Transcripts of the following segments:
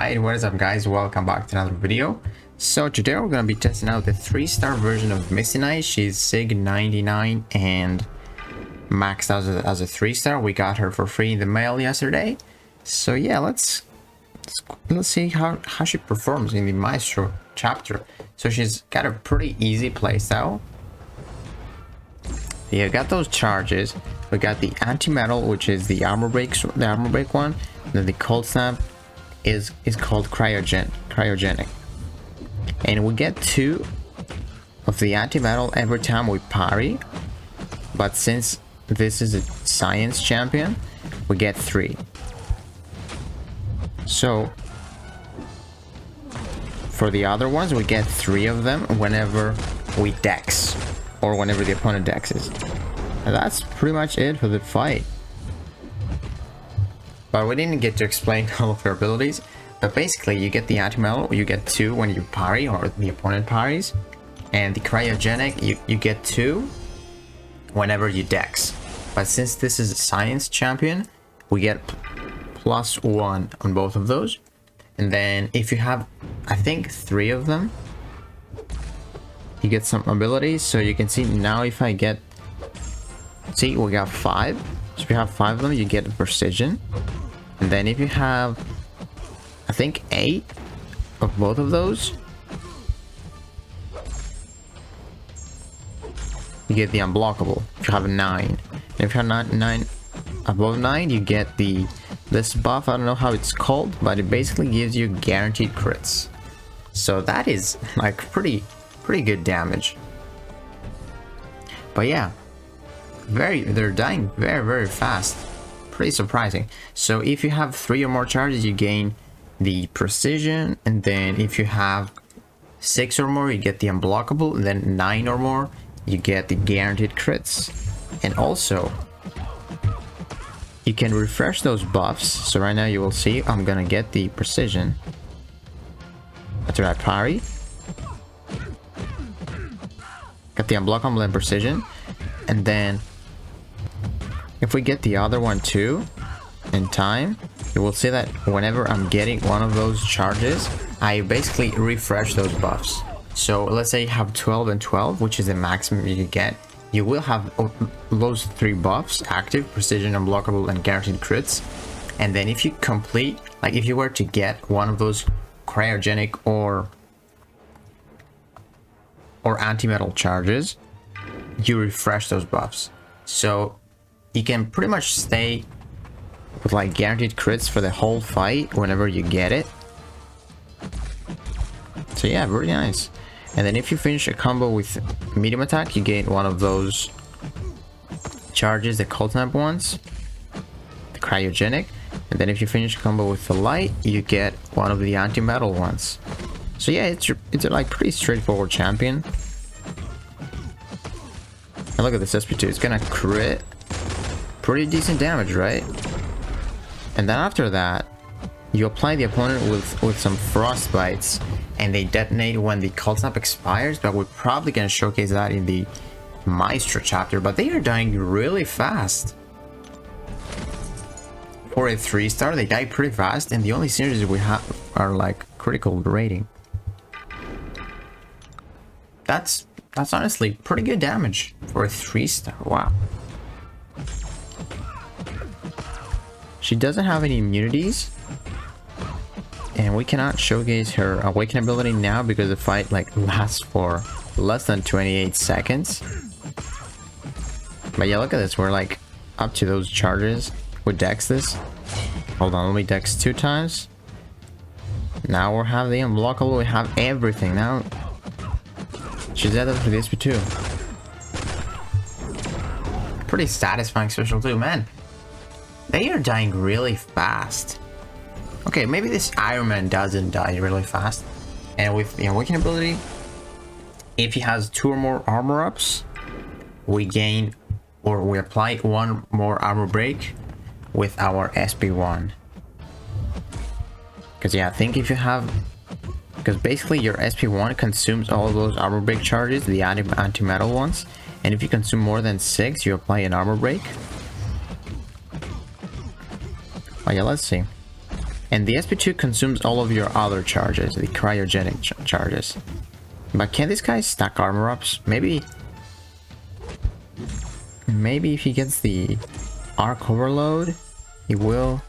Alright, what is up guys, welcome back to another video. So today we're going to be testing out the 3-star version of Misty. She's SIG 99 and maxed out as a 3-star. We got her for free in the mail yesterday. So yeah, let's see how she performs in the Maestro chapter. So she's got a pretty easy playstyle. Yeah, got those charges. We got the anti-metal, which is the armor break one. Then the cold snap is called cryogenic, and we get 2 of the anti-metal every time we parry, but since this is a science champion, we get 3. So for the other ones, we get 3 of them whenever we dex or whenever the opponent dexes. And that's pretty much it for the fight. But we didn't get to explain all of her abilities. But basically, you get the anti-metal, you get 2 when you parry or the opponent parries. And the cryogenic, you get 2 whenever you dex. But since this is a science champion, we get +1 on both of those. And then if you have, I think, 3 of them, you get some abilities. So you can see now if I get, see, we got 5. So if you have 5 of them, you get precision. And then if you have, I think, 8 of both of those, you get the unblockable. If you have 9, and if you have not 9 above 9, you get this buff. I don't know how it's called, but it basically gives you guaranteed crits. So that is like pretty good damage. But yeah, they're dying very fast. Pretty surprising. So if you have 3 or more charges, you gain the precision, and then if you have 6 or more, you get the unblockable, and then 9 or more, you get the guaranteed crits. And also, you can refresh those buffs. So right now you will see I'm gonna get the precision after I parry. Got the unblockable and precision, and then if we get the other one too in time, you will see that whenever I'm getting one of those charges, I basically refresh those buffs. So let's say you have 12 and 12, which is the maximum you can get. You will have those 3 buffs active: precision, unblockable, and guaranteed crits. And then if you complete, like if you were to get one of those cryogenic or anti-metal charges, you refresh those buffs. So you can pretty much stay with like guaranteed crits for the whole fight whenever you get it. So yeah, very nice. And then if you finish a combo with medium attack, you gain one of those charges, the cold snap ones, the cryogenic. And then if you finish a combo with the light, you get one of the anti-metal ones. So yeah, it's a like pretty straightforward champion. And look at this SP2, it's gonna crit. Pretty decent damage, right? And then after that, you apply the opponent with some frost bites, and they detonate when the cold snap expires. But we're probably gonna showcase that in the Maestro chapter. But they are dying really fast. For a 3-star, they die pretty fast, and the only synergies we have are like critical rating. That's honestly pretty good damage for a 3-star. Wow. She doesn't have any immunities, and we cannot showcase her awaken ability now because the fight like lasts for less than 28 seconds. But yeah, look at this, we're like up to those charges. We dex this. Hold on, let me dex 2 times. Now we have the unblockable, we have everything. Now she's added for the SP2. Pretty satisfying special too, man. They are dying really fast. Okay, maybe this Iron Man doesn't die really fast. And with the awakening ability, if he has 2 or more armor ups, we gain, or we apply 1 more armor break with our SP1. Because yeah, I think if you have, because basically your SP1 consumes all of those armor break charges, the anti-metal ones. And if you consume more than 6, you apply an armor break. Oh yeah, let's see. And the SP2 consumes all of your other charges, the cryogenic charges. But can this guy stack armor ups? Maybe if he gets the arc overload, he will.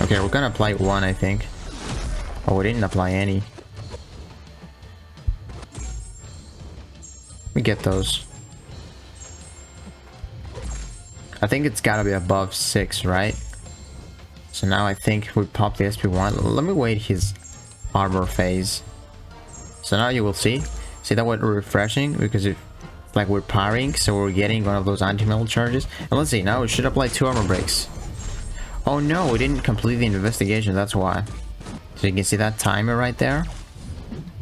Okay, we're gonna apply one, I think. Oh, we didn't apply any. We get those. I think it's gotta be above 6, right? So now I think we pop the SP1. Let me wait his armor phase. So now you will see that we're refreshing because it's like we're parrying, so we're getting one of those anti-metal charges. And let's see, now we should apply 2 armor breaks. Oh no, we didn't complete the investigation, that's why. So you can see that timer right there.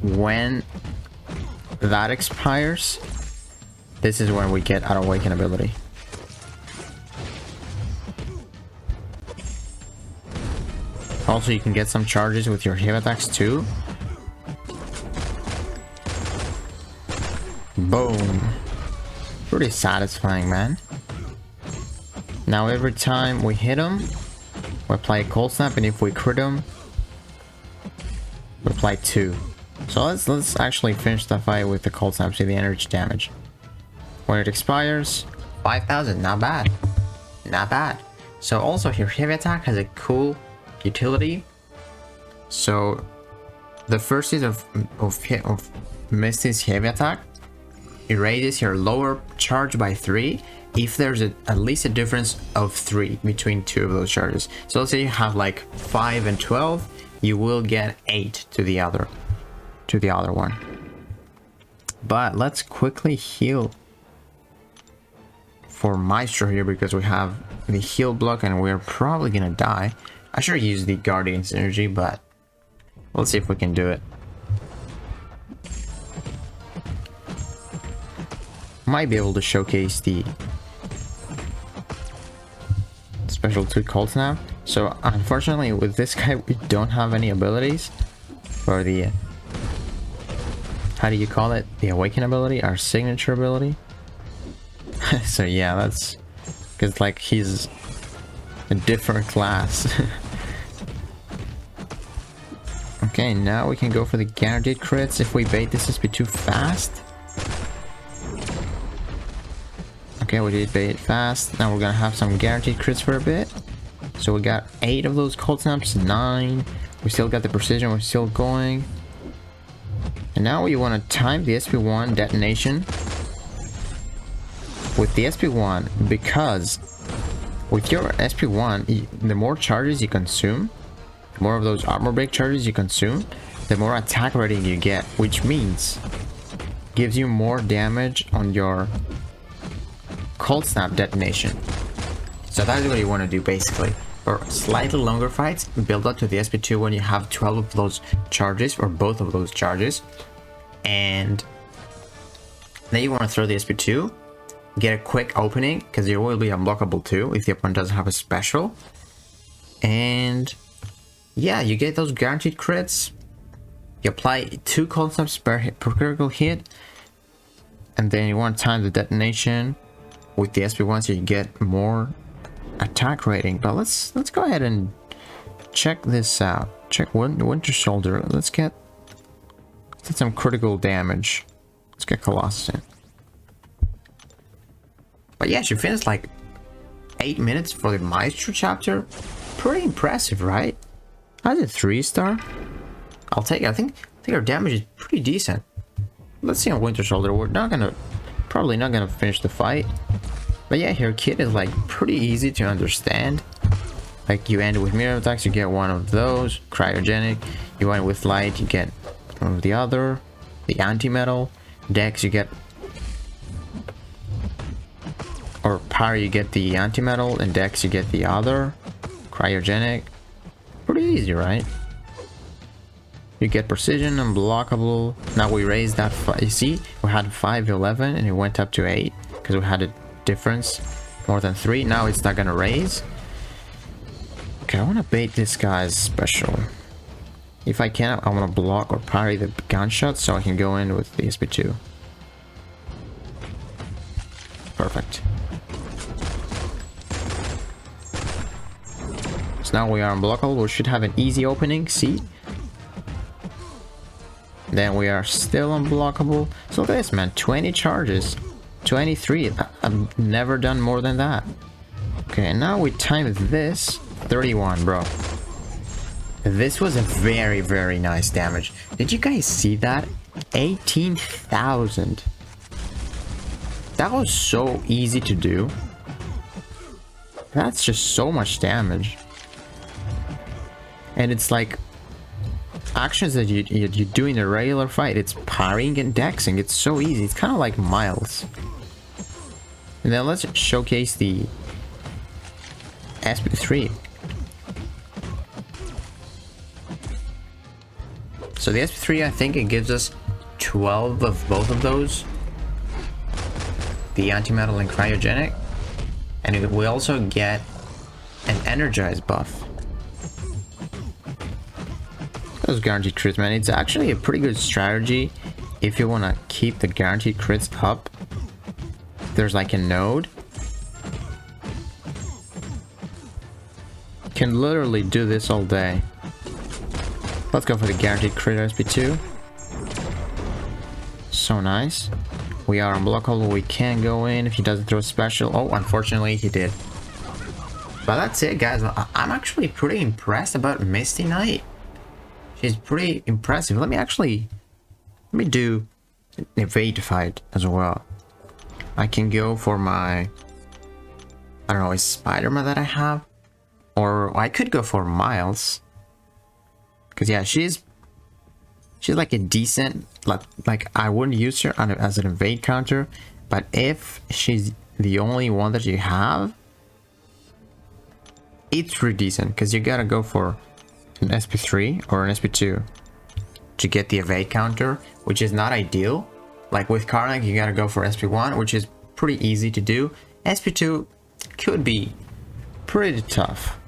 When that expires, this is when we get our awaken ability. Also, you can get some charges with your heavy attacks too. Boom. Pretty satisfying, man. Now every time we hit him, we apply a cold snap, and if we crit him, we apply 2. So let's actually finish the fight with the cold snap, see the energy damage. When it expires, 5,000, not bad. Not bad. So also here, heavy attack has a cool utility. So the first is of Misty's heavy attack. It raises your lower charge by 3 if there's at least a difference of 3 between 2 of those charges. So let's say you have like 5 and 12, you will get 8 to the other one. But let's quickly heal for Maestro here because we have the heal block and we're probably gonna die. I should use the Guardian's energy, but let's see if we can do it. Might be able to showcase the special 2 cold snap. So unfortunately with this guy we don't have any abilities for the how do you call it, the awaken ability, our signature ability. So yeah, that's because like he's a different class. Okay, now we can go for the guaranteed crits if we bait this SP2 fast. Okay, we did bait it fast. Now we're gonna have some guaranteed crits for a bit. So we got 8 of those cold snaps, 9. We still got the precision, we're still going. And now we want to time the SP1 detonation with the SP1, because with your SP1, the more charges you consume, the more of those armor break charges you consume, the more attack rating you get, which means gives you more damage on your cold snap detonation. So that's what you want to do basically. For slightly longer fights, build up to the SP2 when you have 12 of those charges, or both of those charges. And then you want to throw the SP2, get a quick opening, because it will be unblockable too if the opponent doesn't have a special. And yeah, you get those guaranteed crits. You apply 2 cold snaps per critical hit. And then you want to time the detonation with the SP1 so you get more attack rating. But let's go ahead and check this out. Check Winter Soldier. Let's get some critical damage. Let's get Colossus in. But yeah, she finished like 8 minutes for the Maestro chapter. Pretty impressive, right? I did 3-star. I'll take it. I think our damage is pretty decent. Let's see on Winter Soldier. We're probably not gonna finish the fight. But yeah, her kit is like pretty easy to understand. Like you end with mirror attacks, you get one of those. Cryogenic. You end with light, you get one of the other. The anti-metal. Dex, you get, or power, you get the anti-metal, and Dex you get the other. Cryogenic. Pretty easy, right? You get precision, unblockable. Now we raised that. You see, we had 5-11 and it went up to 8 because we had a difference more than 3. Now it's not gonna raise. Okay, I want to bait this guy's special. If I can, I want to block or parry the gunshot so I can go in with the SP2. Perfect. So now we are unblockable. We should have an easy opening. See? Then we are still unblockable. So look at this, man. 20 charges. 23. I've never done more than that. Okay, and now we time this. 31, bro. This was a very, very nice damage. Did you guys see that? 18,000. That was so easy to do. That's just so much damage. And it's like actions that you do in a regular fight. It's parrying and dexing. It's so easy. It's kind of like Miles. And then let's showcase the SP3. So the SP3, I think it gives us 12 of both of those. The anti-metal and cryogenic. And we also get an energized buff. Those guaranteed crits, man. It's actually a pretty good strategy if you want to keep the guaranteed crits up. There's like a node. You can literally do this all day. Let's go for the guaranteed crit SP2. So nice. We are unblockable. We can go in if he doesn't throw a special. Oh, unfortunately he did. But that's it, guys. I'm actually pretty impressed about Misty Knight. She's pretty impressive. Let me do an evade fight as well. I can go for my, I don't know, a Spider-Man that I have. Or I could go for Miles. Because yeah, she's like a decent, like I wouldn't use her as an evade counter. But if she's the only one that you have, it's pretty decent. Because you gotta go for an SP3 or an SP2 to get the evade counter, which is not ideal. Like with Karnak, you gotta go for SP1, which is pretty easy to do. SP2 could be pretty tough.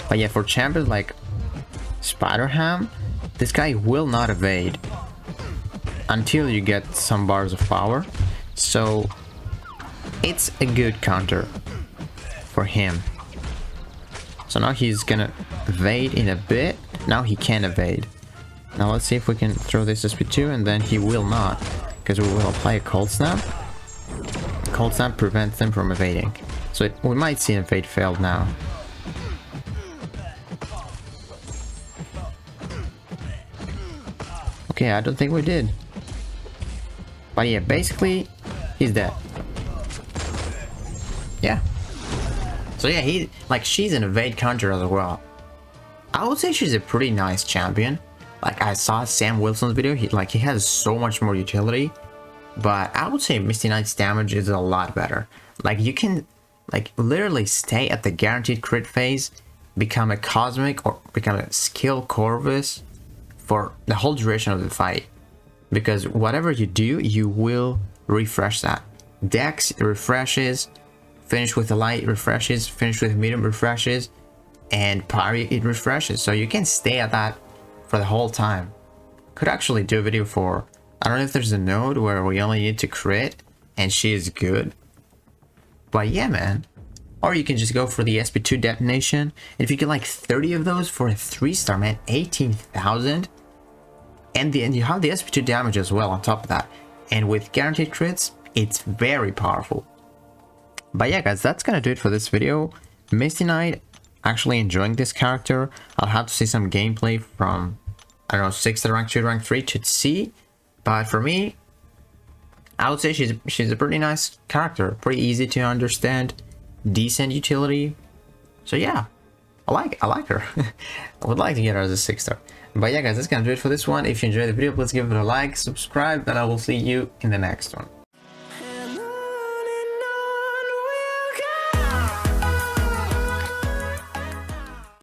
But yeah, for champions like Spider-Ham, this guy will not evade until you get some bars of power. So it's a good counter for him. So now he's gonna evade in a bit. Now he can evade. Now let's see if we can throw this SP2, and then he will not, because we will apply a cold snap. Cold snap prevents him from evading. So we might see an evade failed now. Okay, I don't think we did. But yeah, basically, he's dead. Yeah. So yeah, she's an evade counter as well. I would say she's a pretty nice champion. Like I saw Sam Wilson's video, he has so much more utility. But I would say Misty Knight's damage is a lot better. Like you can like literally stay at the guaranteed crit phase, become a cosmic or become a skill Corvus for the whole duration of the fight. Because whatever you do, you will refresh that. Dex refreshes, finish with the light refreshes, finish with medium refreshes, and parry it refreshes. So you can stay at that for the whole time. Could actually do a video for, I don't know if there's a node where we only need to crit and she is good. But yeah, man. Or you can just go for the SP2 detonation. And if you get like 30 of those for a 3-star, man, 18,000. And you have the SP2 damage as well on top of that. And with guaranteed crits, it's very powerful. But yeah, guys, that's gonna do it for this video. Misty Knight, actually enjoying this character. I'll have to see some gameplay from, I don't know, 6th to rank 2 to rank 3 to see. But for me, I would say she's a pretty nice character. Pretty easy to understand. Decent utility. So yeah, I like her. I would like to get her as a 6-star. But yeah, guys, that's gonna do it for this one. If you enjoyed the video, please give it a like, subscribe, and I will see you in the next one.